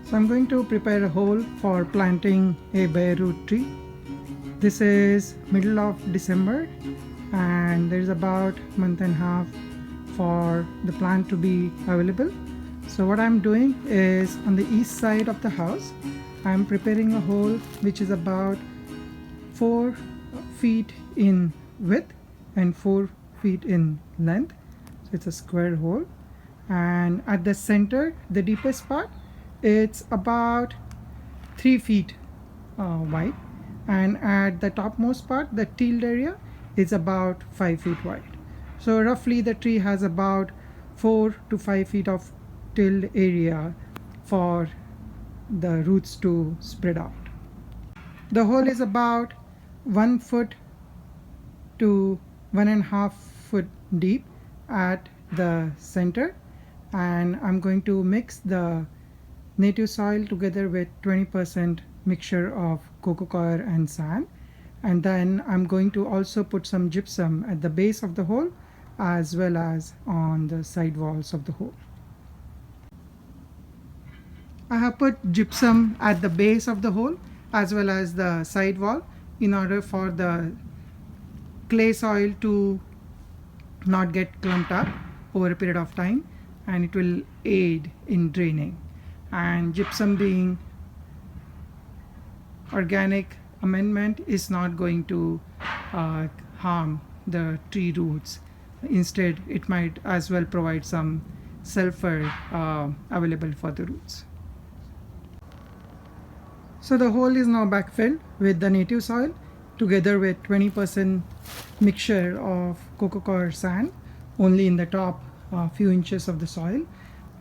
So I'm going to prepare a hole for planting a bare root tree. This is middle of December and there's about a month and a half for the plant to be available. So what I'm doing is on the east side of the house, I'm preparing a hole which is about 4 feet in width and 4 feet in length. So it's a square hole, and at the center, the deepest part, it's about 3 feet wide, and at the topmost part, the tilled area, is about 5 feet wide. So roughly the tree has about 4 to 5 feet of tilled area for the roots to spread out. The hole is about 1 foot to 1.5 foot deep at the center, and I'm going to mix the native soil together with 20% mixture of coco coir and sand, and then I'm going to also put some gypsum at the base of the hole as well as on the side walls of the hole. I have put gypsum at the base of the hole as well as the side wall in order for the clay soil to not get clumped up over a period of time, and it will aid in draining. And gypsum being organic amendment is not going to harm the tree roots. Instead, it might as well provide some sulfur available for the roots. So the hole is now backfilled with the native soil together with 20% mixture of coco coir sand only in the top few inches of the soil.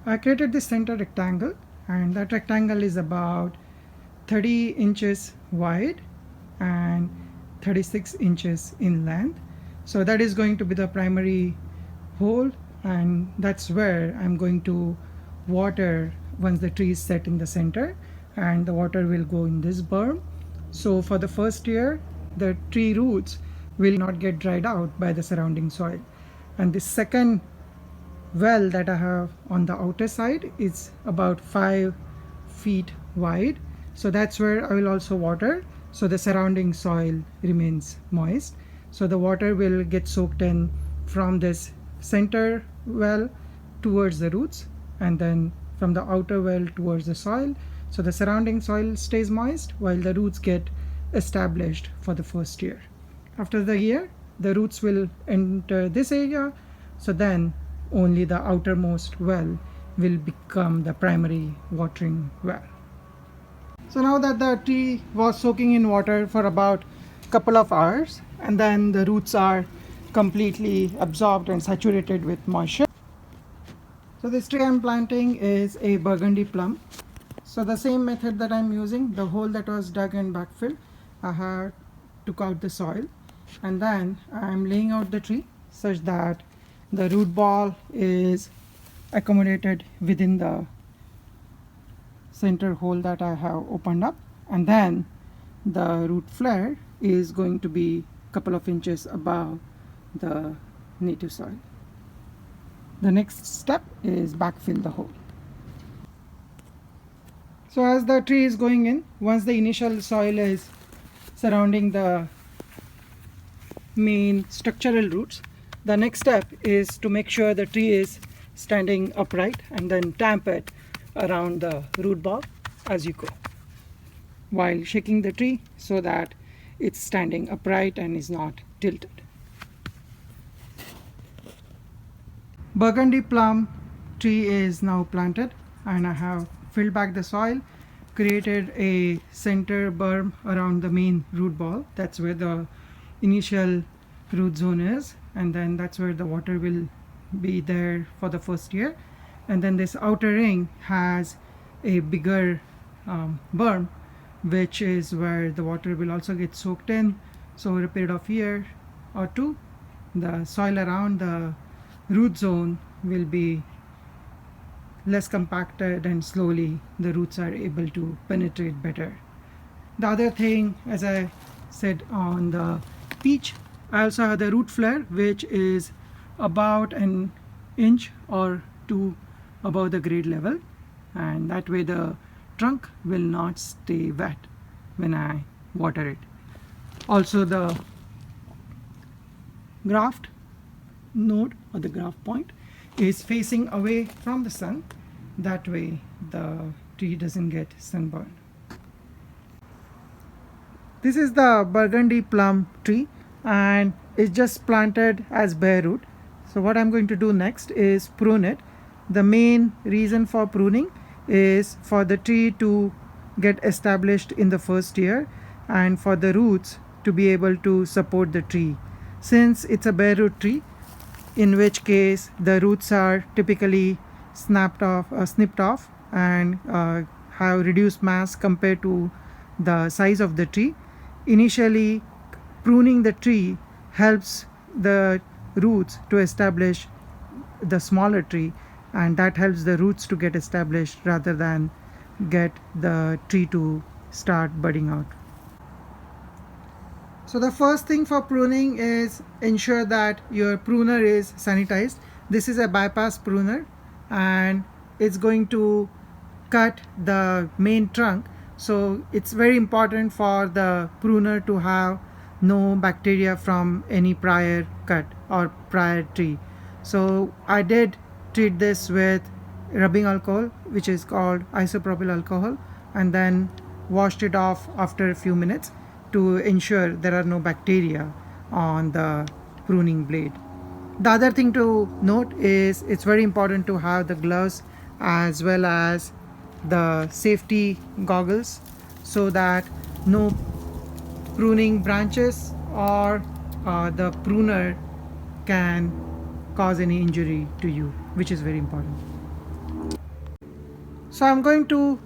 I created this center rectangle, and that rectangle is about 30 inches wide and 36 inches in length. So that is going to be the primary hole, and that's where I'm going to water once the tree is set in the center, and the water will go in this berm. So for the first year, the tree roots will not get dried out by the surrounding soil. And the second well that I have on the outer side is about 5 feet wide. So that's where I will also water, so the surrounding soil remains moist. So the water will get soaked in from this center well towards the roots, and then from the outer well towards the soil. So the surrounding soil stays moist while the roots get established for the first year. After the year, the roots will enter this area, so then only the outermost well will become the primary watering well. So now that the tree was soaking in water for about a couple of hours, and then the roots are completely absorbed and saturated with moisture. So this tree I'm planting is a burgundy plum. So the same method that I'm using, the hole that was dug and backfilled, I have took out the soil, and then I'm laying out the tree such that the root ball is accommodated within the center hole that I have opened up, and then the root flare is going to be a couple of inches above the native soil. The next step is backfill the hole. So as the tree is going in, once the initial soil is surrounding the main structural roots, the next step is to make sure the tree is standing upright, and then tamp it around the root ball as you go, while shaking the tree so that it's standing upright and is not tilted. Burgundy plum tree is now planted, and I have filled back the soil, created a center berm around the main root ball. That's where the initial root zone is, and then that's where the water will be there for the first year. And then this outer ring has a bigger berm, which is where the water will also get soaked in. So over a period of year or two, the soil around the root zone will be less compacted, and slowly the roots are able to penetrate better. The other thing, as I said on the peach, I also have the root flare, which is about an inch or two above the grade level, and that way the trunk will not stay wet when I water it. Also, the graft node or the graft point is facing away from the sun. That way the tree doesn't get sunburned. This is the Burgundy plum tree and it's just planted as bare root. So what I'm going to do next is prune it. The main reason for pruning is for the tree to get established in the first year and for the roots to be able to support the tree. Since it's a bare root tree, in which case the roots are typically snipped off and have reduced mass compared to the size of the tree. Initially, pruning the tree helps the roots to establish the smaller tree, and that helps the roots to get established rather than get the tree to start budding out. So the first thing for pruning is ensure that your pruner is sanitized. This is a bypass pruner and it's going to cut the main trunk. So it's very important for the pruner to have no bacteria from any prior cut or prior tree. So I did treat this with rubbing alcohol, which is called isopropyl alcohol, and then washed it off after a few minutes to ensure there are no bacteria on the pruning blade. The other thing to note is it's very important to have the gloves as well as the safety goggles so that no pruning branches or the pruner can cause any injury to you, which is very important. So I'm going to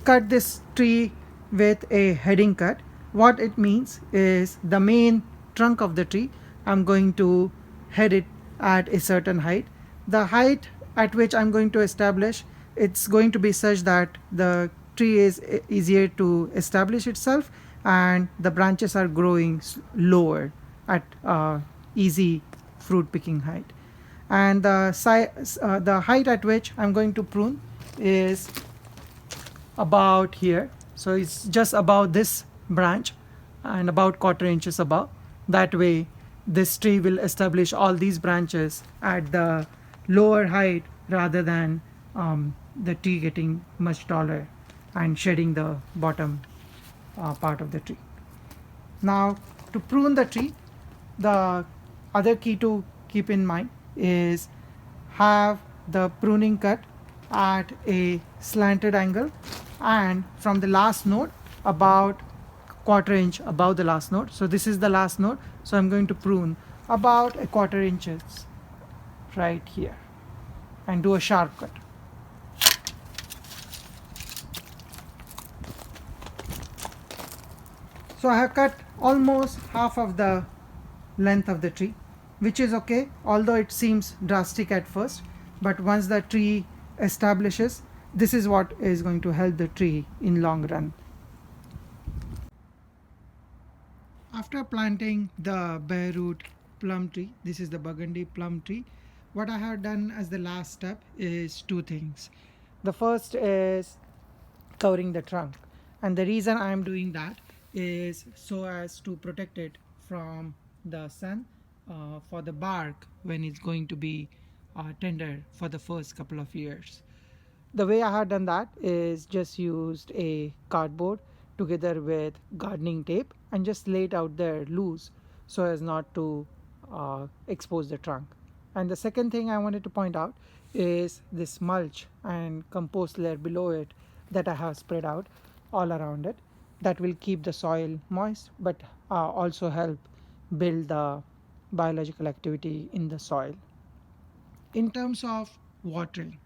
cut this tree with a heading cut. What it means is the main trunk of the tree, I'm going to head it at a certain height. The height at which I'm going to establish, it's going to be such that the tree is easier to establish itself and the branches are growing lower at easy fruit picking height. And the height at which I'm going to prune is about here. So it's just about this branch and about 1/4 inches above. That way this tree will establish all these branches at the lower height rather than the tree getting much taller and shedding the bottom part of the tree. Now to prune the tree, the other key to keep in mind is have the pruning cut at a slanted angle and from the last node about 1/4 inch above the last node. So this is the last node, so I'm going to prune about 1/4 inches right here and do a sharp cut. So I have cut almost half of the length of the tree, which is okay, although it seems drastic at first, but once the tree establishes, this is what is going to help the tree in long run. After planting the bare root plum tree, this is the Burgundy plum tree, what I have done as the last step is two things. The first is covering the trunk, and the reason I am doing that is so as to protect it from the sun for the bark when it's going to be tender for the first couple of years. The way I had done that is just used a cardboard together with gardening tape and just laid out there loose so as not to expose the trunk. And the second thing I wanted to point out is this mulch and compost layer below it that I have spread out all around it. That will keep the soil moist but also help build the biological activity in the soil. In terms of watering,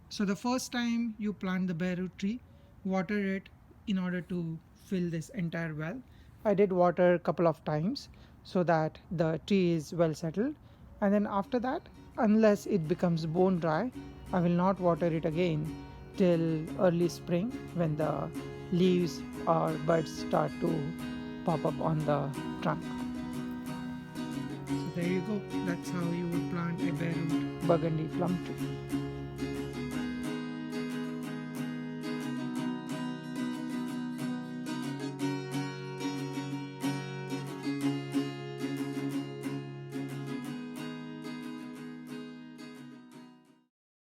so the first time you plant the bare root tree, water it in order to fill this entire well. I did water a couple of times so that the tree is well settled, and then after that, unless it becomes bone dry, I will not water it again till early spring when the leaves or buds start to pop up on the trunk. So there you go, that's how you would plant a bare root Burgundy plum tree.